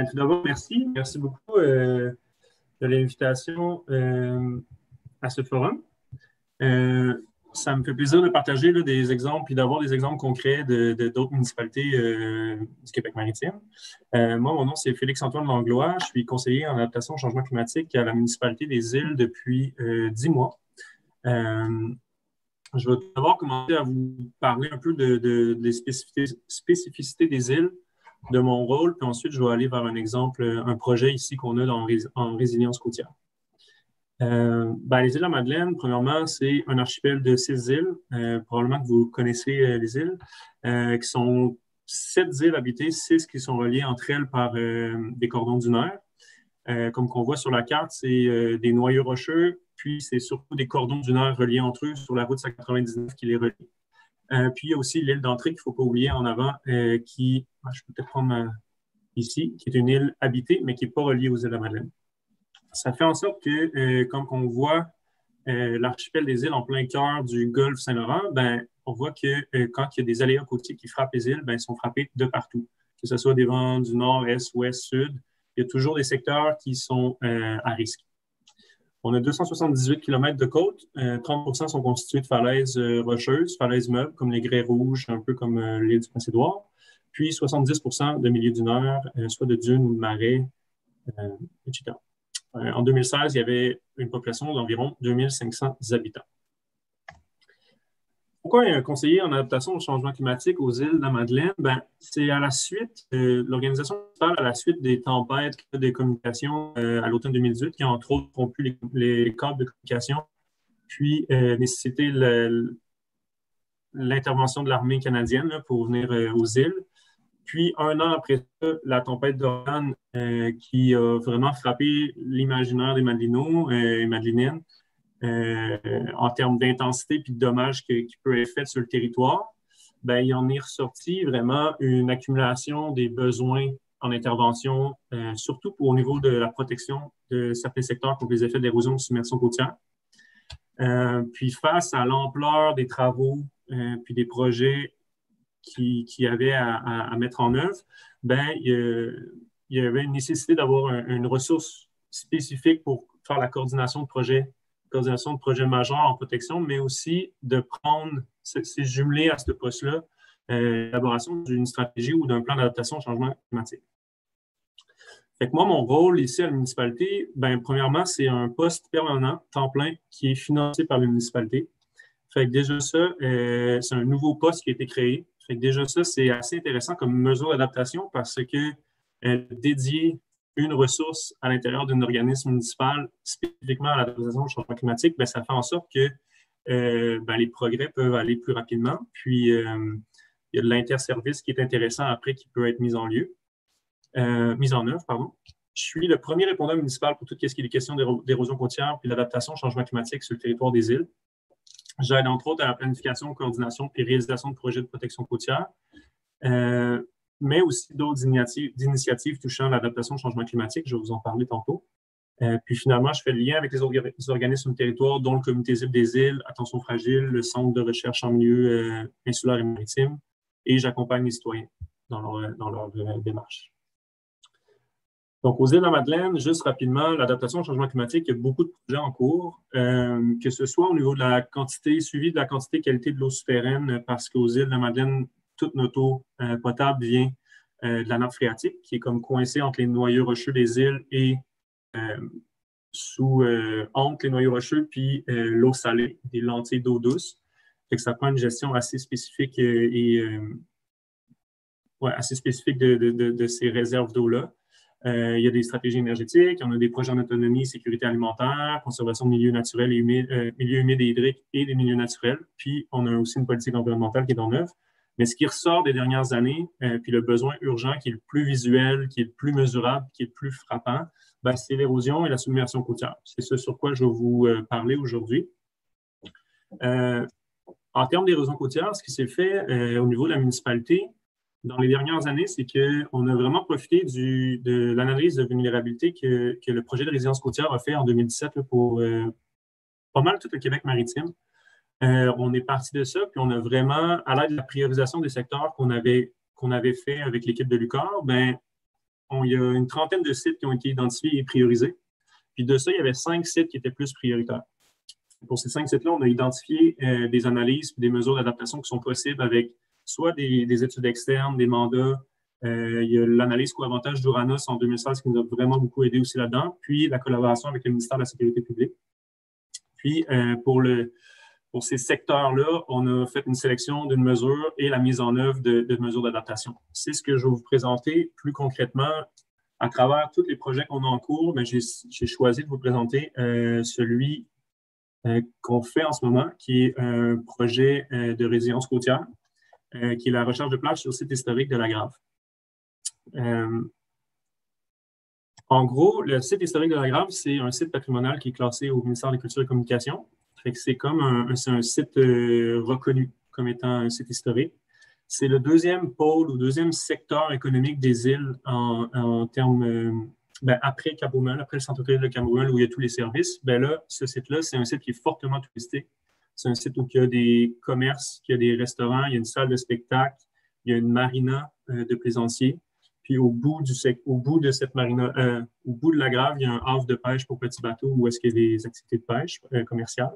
Tout d'abord, merci. Merci beaucoup de l'invitation à ce forum. Euh, Ça me fait plaisir de partager là, des exemples et d'avoir des exemples concrets d'autres municipalités du Québec maritime. Moi, mon nom, c'est Félix-Antoine Langlois. Je suis conseiller en adaptation au changement climatique à la municipalité des Îles depuis 10 mois. Je vais d'abord commencer à vous parler un peu des spécificités des îles, de mon rôle, puis ensuite, je vais aller vers un exemple, un projet ici qu'on a en résilience côtière. Les îles de la Madeleine, premièrement, c'est un archipel de 6 îles. Probablement que vous connaissez les îles, qui sont 7 îles habitées, 6 qui sont reliées entre elles par des cordons dunaires. Comme qu'on voit sur la carte, c'est des noyaux rocheux, puis c'est surtout des cordons dunaires reliés entre eux sur la route 199 qui les relie. Puis il y a aussi l'île d'Entrée qu'il ne faut pas oublier en avant, je peux peut-être prendre ici, qui est une île habitée, mais qui n'est pas reliée aux îles de la Madeleine. Ça fait en sorte que, comme on voit l'archipel des îles en plein cœur du golfe Saint-Laurent, on voit que quand il y a des aléas côtiers qui frappent les îles, ils sont frappés de partout. Que ce soit des vents du nord, est, ouest, sud, il y a toujours des secteurs qui sont à risque. On a 278 km de côte. 30% sont constitués de falaises rocheuses, falaises meubles, comme les Grès Rouges, un peu comme l'île du Prince-Édouard. Puis 70% de milieux dunaires, soit de dunes ou de marais, etc. En 2016, il y avait une population d'environ 2500 habitants. Pourquoi il y a un conseiller en adaptation au changement climatique aux îles de la Madeleine? C'est à la suite, l'organisation municipale, à la suite des tempêtes de communication à l'automne 2018, qui a entre autres rompu les câbles de communication, puis nécessité l'intervention de l'armée canadienne là, pour venir aux îles. Puis, un an après ça, la tempête Dorian qui a vraiment frappé l'imaginaire des Madelinots et Madeliniennes en termes d'intensité et de dommages qui peut être fait sur le territoire, il en est ressorti vraiment une accumulation des besoins en intervention, surtout au niveau de la protection de certains secteurs contre les effets d'érosion de submersion côtière. Puis, face à l'ampleur des travaux puis des projets qui avait à mettre en œuvre, il y avait une nécessité d'avoir une ressource spécifique pour faire la coordination de projets majeurs en protection, mais aussi de prendre, c'est jumelé à ce poste-là, l'élaboration d'une stratégie ou d'un plan d'adaptation au changement climatique. Fait que moi, mon rôle ici à la municipalité, premièrement, c'est un poste permanent, temps plein, qui est financé par la municipalité. Fait que déjà ça, c'est un nouveau poste qui a été créé. Fait que déjà ça, c'est assez intéressant comme mesure d'adaptation parce que dédier une ressource à l'intérieur d'un organisme municipal spécifiquement à l'adaptation au changement climatique, ça fait en sorte que les progrès peuvent aller plus rapidement. Puis, il y a de l'interservice qui est intéressant après qui peut être mise en œuvre, pardon. Je suis le premier répondant municipal pour tout ce qui est des questions d'érosion côtière puis l'adaptation au changement climatique sur le territoire des îles. J'aide entre autres à la planification, coordination et réalisation de projets de protection côtière, mais aussi d'autres initiatives touchant l'adaptation au changement climatique. Je vais vous en parler tantôt. Puis finalement, je fais le lien avec les organismes du territoire, dont le Comité cible des îles, Attention fragile, le Centre de recherche en milieu insulaire et maritime, et j'accompagne les citoyens dans leur démarche. Donc, aux îles de la Madeleine, juste rapidement, l'adaptation au changement climatique, il y a beaucoup de projets en cours, que ce soit au niveau de la quantité, suivi de la quantité qualité de l'eau souterraine, parce qu'aux îles de la Madeleine, toute notre eau potable vient de la nappe phréatique, qui est comme coincée entre les noyaux rocheux des îles et entre les noyaux rocheux puis l'eau salée, des lentilles d'eau douce. Fait que ça prend une gestion assez spécifique assez spécifique de ces réserves d'eau-là. Il y a des stratégies énergétiques, on a des projets en autonomie, sécurité alimentaire, conservation de milieux naturels et humides, milieux humides et hydriques et des milieux naturels. Puis, on a aussi une politique environnementale qui est en œuvre. Mais ce qui ressort des dernières années, puis le besoin urgent qui est le plus visuel, qui est le plus mesurable, qui est le plus frappant, c'est l'érosion et la submersion côtière. C'est ce sur quoi je vais vous parler aujourd'hui. En termes d'érosion côtière, ce qui s'est fait au niveau de la municipalité, dans les dernières années, c'est qu'on a vraiment profité de l'analyse de vulnérabilité que le projet de résilience côtière a fait en 2017 là, pour pas mal tout le Québec maritime. On est parti de ça, puis on a vraiment, à l'aide de la priorisation des secteurs qu'on avait fait avec l'équipe de l'UQAR, il y a une trentaine de sites qui ont été identifiés et priorisés. Puis de ça, il y avait 5 sites qui étaient plus prioritaires. Pour ces 5 sites-là, on a identifié des analyses et des mesures d'adaptation qui sont possibles avec soit des études externes, des mandats. Il y a l'analyse co-avantage d'Uranos en 2016 qui nous a vraiment beaucoup aidé aussi là-dedans, puis la collaboration avec le ministère de la Sécurité publique. Puis, pour ces secteurs-là, on a fait une sélection d'une mesure et la mise en œuvre de mesures d'adaptation. C'est ce que je vais vous présenter plus concrètement à travers tous les projets qu'on a en cours. Mais j'ai choisi de vous présenter celui qu'on fait en ce moment, qui est un projet de résilience côtière, qui est la recherche de plage sur le site historique de la Grave. En gros, le site historique de la Grave, c'est un site patrimonial qui est classé au ministère de la Culture et Communication. C'est comme un site reconnu comme étant un site historique. C'est le deuxième pôle ou deuxième secteur économique des îles en termes, après Cap-Roumain, après le centre-ville de Cap-Roumain, où il y a tous les services. Là, ce site-là, c'est un site qui est fortement touristique. C'est un site où il y a des commerces, il y a des restaurants, il y a une salle de spectacle, il y a une marina de plaisanciers. Puis au bout de cette marina, au bout de la Grave, il y a un havre de pêche pour petits bateaux où est-ce qu'il y a des activités de pêche commerciales.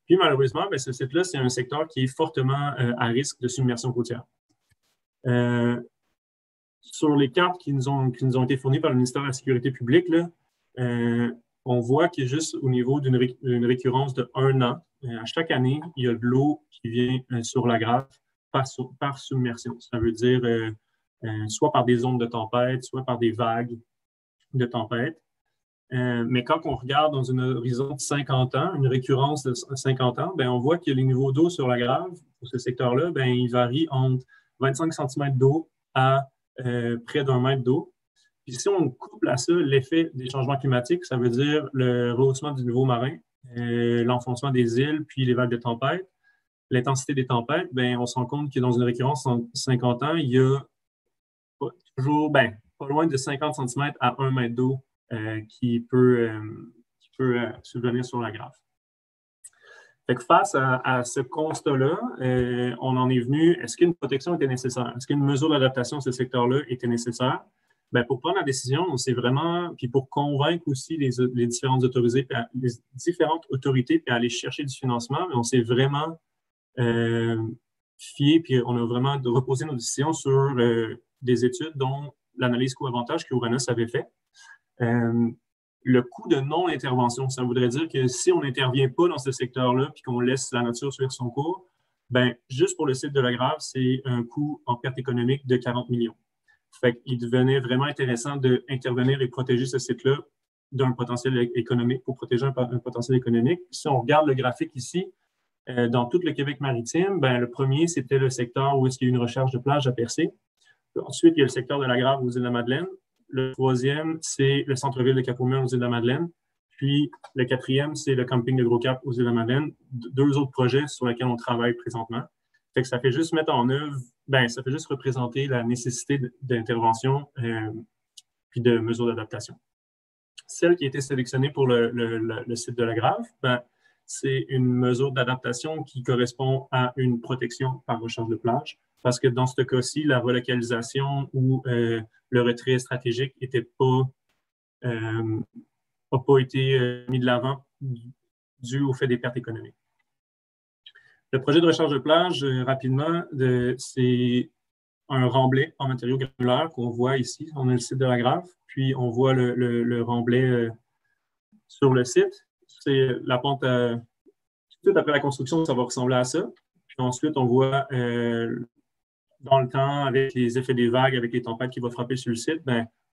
Puis malheureusement, ce site-là, c'est un secteur qui est fortement à risque de submersion côtière. Sur les cartes qui nous ont été fournies par le ministère de la Sécurité publique, là, on voit qu'il y a juste au niveau d'une récurrence de 1 an. À chaque année, il y a de l'eau qui vient sur la Grave par submersion. Ça veut dire soit par des ondes de tempête, soit par des vagues de tempête. Mais quand on regarde dans un horizon de 50 ans, une récurrence de 50 ans, on voit que les niveaux d'eau sur la Grave, pour ce secteur-là, ils varient entre 25 cm d'eau à près d'1 mètre d'eau. Puis si on couple à ça l'effet des changements climatiques, ça veut dire le rehaussement du niveau marin, l'enfoncement des îles, puis les vagues de tempête, l'intensité des tempêtes, on se rend compte que dans une récurrence en 50 ans, il y a toujours pas loin de 50 cm à 1 mètre d'eau qui peut subvenir sur la Grave. Fait que face à ce constat-là, on en est venu, est-ce qu'une protection était nécessaire? Est-ce qu'une mesure d'adaptation de ce secteur-là était nécessaire? Pour prendre la décision, on s'est vraiment, puis pour convaincre aussi les différentes autorités, puis aller chercher du financement, mais on s'est vraiment fié, puis on a vraiment reposé nos décisions sur des études dont l'analyse co-avantage que Ouranos avait fait. Le coût de non-intervention, ça voudrait dire que si on n'intervient pas dans ce secteur-là puis qu'on laisse la nature suivre son cours, juste pour le site de la Grave, c'est un coût en perte économique de 40 millions. Fait qu'il devenait vraiment intéressant d'intervenir et protéger ce site-là d'un potentiel économique pour protéger un potentiel économique. Si on regarde le graphique ici, dans tout le Québec maritime, le premier, c'était le secteur où est-ce qu'il y a une recherche de plage à Percé. Ensuite, il y a le secteur de la Grave aux Îles-de-la-Madeleine. Le troisième, c'est le centre-ville de Cap-Roumain aux Îles-de-la-Madeleine. Puis le quatrième, c'est le camping de Gros-Cap aux Îles-de-la-Madeleine. 2 autres projets sur lesquels on travaille présentement. Fait que ça fait juste mettre en œuvre, ça fait juste représenter la nécessité d'intervention puis de mesures d'adaptation. Celle qui a été sélectionnée pour le site de la Grave, c'est une mesure d'adaptation qui correspond à une protection par recherche de plage. Parce que dans ce cas-ci, la relocalisation ou le retrait stratégique n'a pas été mis de l'avant dû au fait des pertes économiques. Le projet de recherche de plage, rapidement, c'est un remblai en matériaux granulaires qu'on voit ici. On a le site de la Grave, puis on voit le remblai sur le site. C'est la pente tout de suite après la construction, ça va ressembler à ça. Puis ensuite, on voit dans le temps, avec les effets des vagues, avec les tempêtes qui vont frapper sur le site,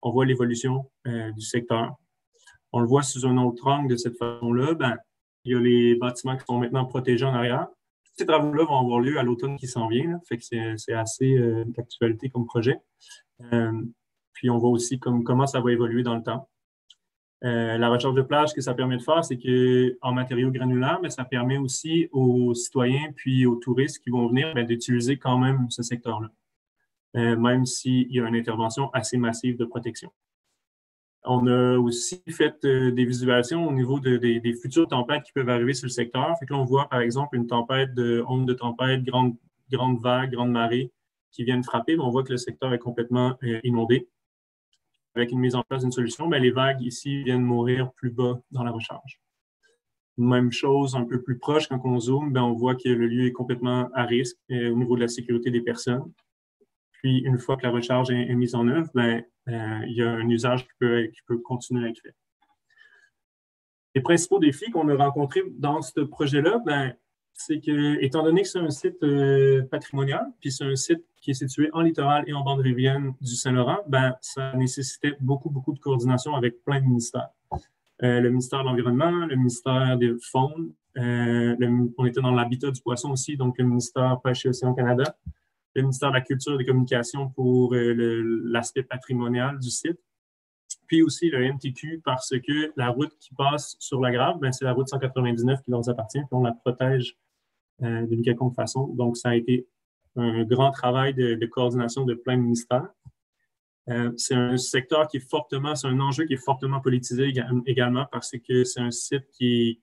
on voit l'évolution du secteur. On le voit sous un autre angle de cette façon-là. Il y a les bâtiments qui sont maintenant protégés en arrière. Tous ces travaux-là vont avoir lieu à l'automne qui s'en vient. Là. Fait que c'est assez d'actualité comme projet. Puis on voit aussi comment ça va évoluer dans le temps. La recherche de plage, ce que ça permet de faire, c'est qu'en matériaux granulaires, ça permet aussi aux citoyens puis aux touristes qui vont venir d'utiliser quand même ce secteur-là, même s'il y a une intervention assez massive de protection. On a aussi fait des visualisations au niveau des futures tempêtes qui peuvent arriver sur le secteur. Fait que là, on voit, par exemple, une tempête onde de tempête, grande vague, grande marée qui viennent frapper. Mais on voit que le secteur est complètement inondé. avec une mise en place d'une solution, ben, les vagues ici viennent mourir plus bas dans la recharge. Même chose, un peu plus proche, quand on zoome, ben, on voit que le lieu est complètement à risque au niveau de la sécurité des personnes. Puis, une fois que la recharge est mise en œuvre, ben, il y a un usage qui peut continuer à être fait. Les principaux défis qu'on a rencontrés dans ce projet-là, ben, c'est que, étant donné que c'est un site patrimonial, puis c'est un site qui est situé en littoral et en bande rivienne du Saint-Laurent, ben, ça nécessitait beaucoup de coordination avec plein de ministères. Le ministère de l'Environnement, le ministère des Faunes, on était dans l'habitat du poisson aussi, donc le ministère Pêche et Océan Canada, le ministère de la Culture et des Communications pour l'aspect patrimonial du site, puis aussi le MTQ parce que la route qui passe sur la Grave, ben, c'est la route 199 qui leur appartient, puis on la protège d'une quelconque façon. Donc, ça a été un grand travail de coordination de plein de ministères. C'est un secteur qui est c'est un enjeu qui est fortement politisé également parce que c'est un site qui est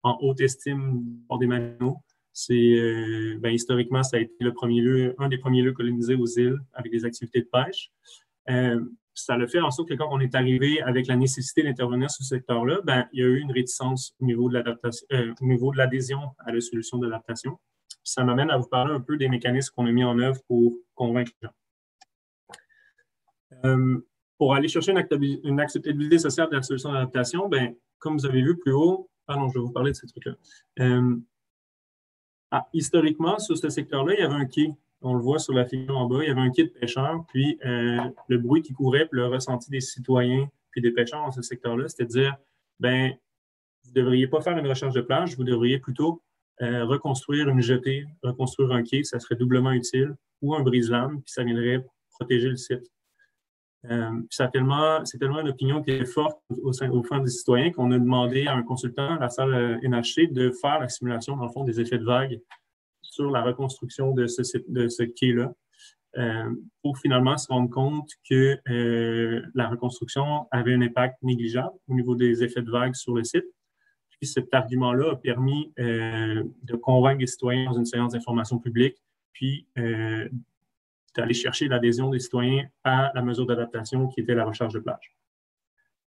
en haute estime pour des marinots. Historiquement, ça a été un des premiers lieux colonisés aux îles avec des activités de pêche. Ça le fait en sorte que quand on est arrivé avec la nécessité d'intervenir sur ce secteur-là, ben, il y a eu une réticence au niveau de l'adaptation, au niveau de l'adhésion à la solution d'adaptation. Ça m'amène à vous parler un peu des mécanismes qu'on a mis en œuvre pour convaincre les gens. Pour aller chercher une acceptabilité sociale de la solution d'adaptation, ben, comme vous avez vu plus haut, je vais vous parler de ces trucs-là. Historiquement, sur ce secteur-là, il y avait un quai. On le voit sur la figure en bas, il y avait un quai de pêcheurs, puis le bruit qui courait, puis le ressenti des citoyens, puis des pêcheurs dans ce secteur-là, c'était de dire, ben, vous ne devriez pas faire une recherche de plage, vous devriez plutôt reconstruire une jetée, reconstruire un quai, ça serait doublement utile, ou un brise-lames, puis ça viendrait protéger le site. C'est tellement une opinion qui est forte au fond des citoyens qu'on a demandé à un consultant à la salle NHC de faire la simulation, dans le fond, des effets de vague sur la reconstruction de ce quai-là pour finalement se rendre compte que la reconstruction avait un impact négligeable au niveau des effets de vague sur le site. Puis cet argument-là a permis de convaincre les citoyens dans une séance d'information publique, puis d'aller chercher l'adhésion des citoyens à la mesure d'adaptation qui était la recharge de plage.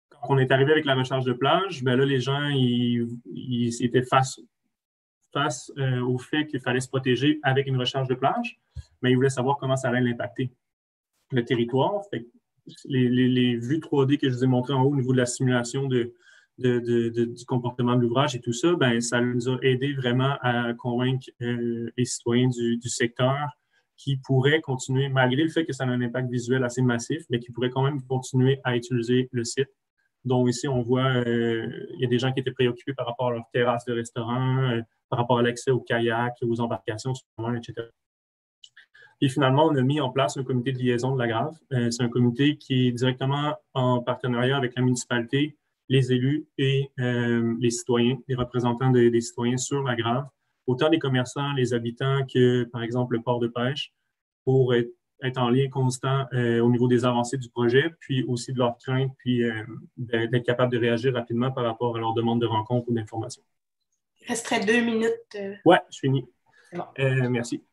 Quand on est arrivé avec la recharge de plage, ben là, les gens ils étaient face au fait qu'il fallait se protéger avec une recharge de plage, mais ils voulaient savoir comment ça allait l'impacter. Le territoire, fait les vues 3D que je vous ai montrées en haut au niveau de la simulation du comportement de l'ouvrage et tout ça, ben, ça nous a aidé vraiment à convaincre les citoyens du secteur qui pourraient continuer, malgré le fait que ça a un impact visuel assez massif, mais qui pourraient quand même continuer à utiliser le site. Donc ici, on voit, il y a des gens qui étaient préoccupés par rapport à leur terrasse de restaurant, par rapport à l'accès aux kayaks, aux embarcations, etc. Et finalement, on a mis en place un comité de liaison de la Grave. C'est un comité qui est directement en partenariat avec la municipalité, les élus et les citoyens, les représentants des citoyens sur la Grave, autant des commerçants, les habitants que, par exemple, le port de pêche, pour être en lien constant au niveau des avancées du projet, puis aussi de leurs craintes, puis d'être capable de réagir rapidement par rapport à leurs demandes de rencontre ou d'information. Il resterait 2 minutes. Ouais, je finis. C'est bon. Merci.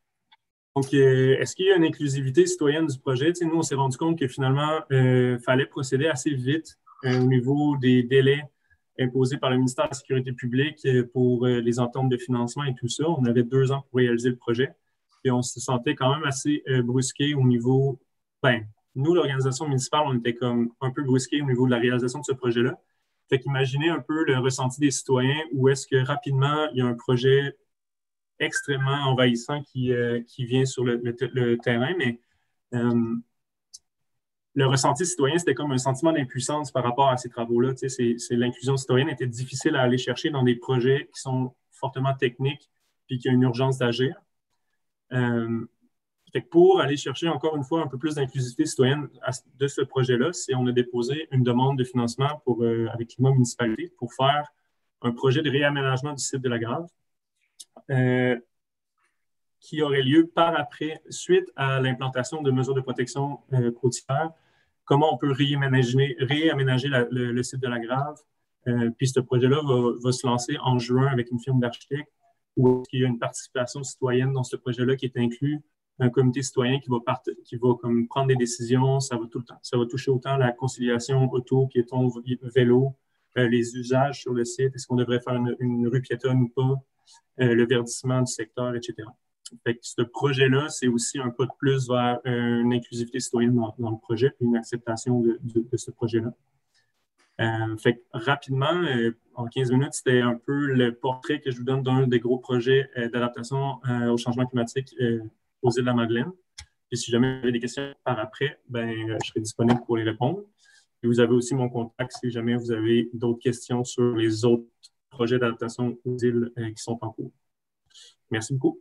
Donc, est-ce qu'il y a une inclusivité citoyenne du projet? Nous, on s'est rendu compte que finalement, il fallait procéder assez vite au niveau des délais imposés par le ministère de la Sécurité publique pour les ententes de financement et tout ça. On avait 2 ans pour réaliser le projet. Et on se sentait quand même assez brusqué au niveau... nous, l'organisation municipale, on était comme un peu brusqué au niveau de la réalisation de ce projet-là. Fait qu'imaginez un peu le ressenti des citoyens où est-ce que rapidement, il y a un projet extrêmement envahissant qui vient sur le terrain, mais le ressenti citoyen, c'était comme un sentiment d'impuissance par rapport à ces travaux-là. L'inclusion citoyenne était difficile à aller chercher dans des projets qui sont fortement techniques puis qu'il y a une urgence d'agir. Fait que pour aller chercher encore une fois un peu plus d'inclusivité citoyenne de ce projet-là, on a déposé une demande de financement avec Climat Municipalité pour faire un projet de réaménagement du site de la Grave. Qui aurait lieu par après, suite à l'implantation de mesures de protection côtière. Comment on peut réaménager le site de la Grave. Puis ce projet-là va se lancer en juin avec une firme d'architectes où il y a une participation citoyenne dans ce projet-là qui est inclus un comité citoyen qui va comme prendre des décisions. Ça va tout le temps. Ça va toucher autant la conciliation auto, piéton, vélo, les usages sur le site, est-ce qu'on devrait faire une rue piétonne ou pas, le verdissement du secteur, etc. Fait que ce projet-là, c'est aussi un pas de plus vers une inclusivité citoyenne dans le projet, puis une acceptation de ce projet-là. Fait que rapidement, en 15 minutes, c'était un peu le portrait que je vous donne d'un des gros projets d'adaptation au changement climatique aux îles de la Madeleine. Et si jamais vous avez des questions par après, je serai disponible pour les répondre. Et vous avez aussi mon contact si jamais vous avez d'autres questions sur les autres projets d'adaptation aux îles qui sont en cours. Merci beaucoup.